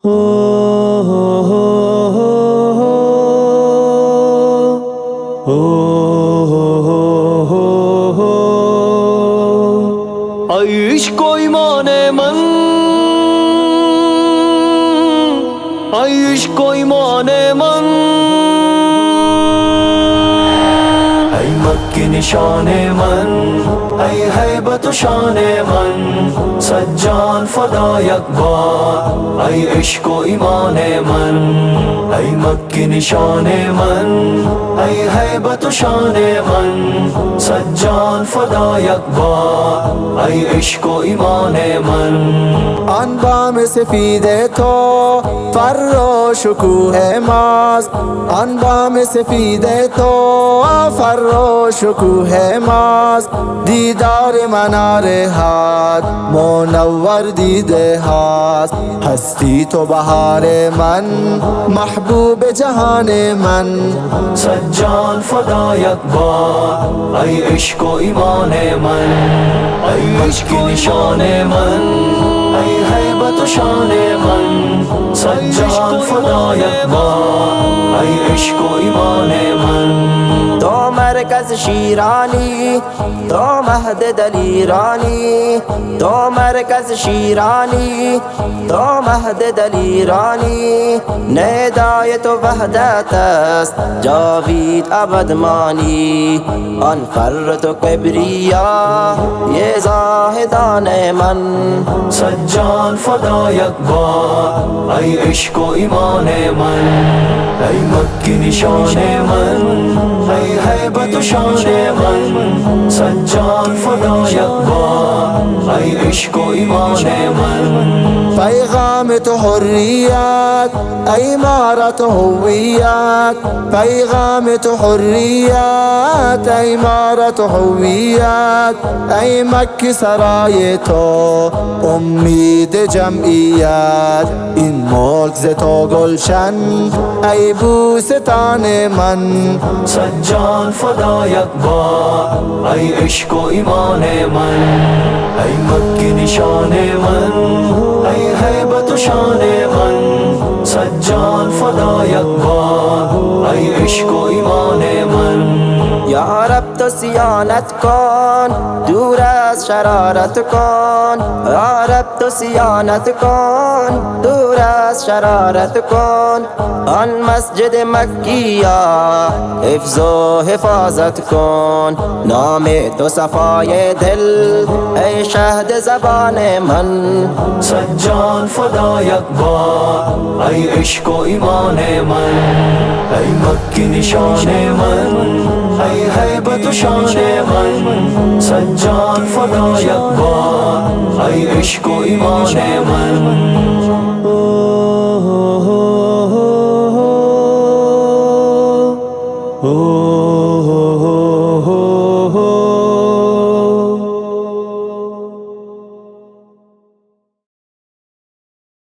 हो हो हो हो हो हो हो हो इश्क ईमान मन इश्क ईमान मन मक्की निशाने मन हैबत शाने मन सज्जान फदायक बार इश्क ईमान मन मक्की निशाने मन हैबत शाने मन सज्जान फदायक बार इश्क ईमान मन अनबा में सफीदे तो फर्रो शुकूह माज अनबा में सफीदे तो फर्रो शुकूह माज दीदार मनारे हाथ मुनव्वर दीदे हाथ हस्ती तो बहारे मन महबूब जहाने मन सज्जान फदायक बार इश्क ईमान मन इश्क निशाने मन हैबत शाने मन सज्जान फदायक बार इश्क ईमान मन तो मरकज शीरानी तो महद दलीरानी तो मरकज शीरानी तो महद दलीरानी नेदाय तो वहदत जावीद अबद मानी अनफर तो कबरिया ये जाहिदान मन सज्जान फदायक बार इश्क ईमान मन मक्की निशाने मन हैबत शाने मन सज्जान फदायक बार इश्क ईमान मन पैगाम तो हुर्रियत इमारत हुवियत पैगाम तो हुर्रियत इमारत हुवियत मक्की सराय तो उम्मीद जमइयत इन मुल्क तो गुलशन बूस्तान मन सज्जान फदायक बार इश्क ईमान मन मक्की निशाने मन हैबत शाने मन सज्जान फदायक बार इश्क ईमान मन या रब तो सियानत कौन दूर शरारत कौन या रब तो सियानत कौन दूर शरारत कौन अन मस्जिद मक्किया हिफ्ज़ो हिफाजत कौन नामे तो सफाये दिल ऐ शहद ज़बाने मन सज्जान फदायक बार इश्क ईमान मन मक्की निशाने मन हैबत शाने मन सज्जान फदायक बार इश्क ईमान मन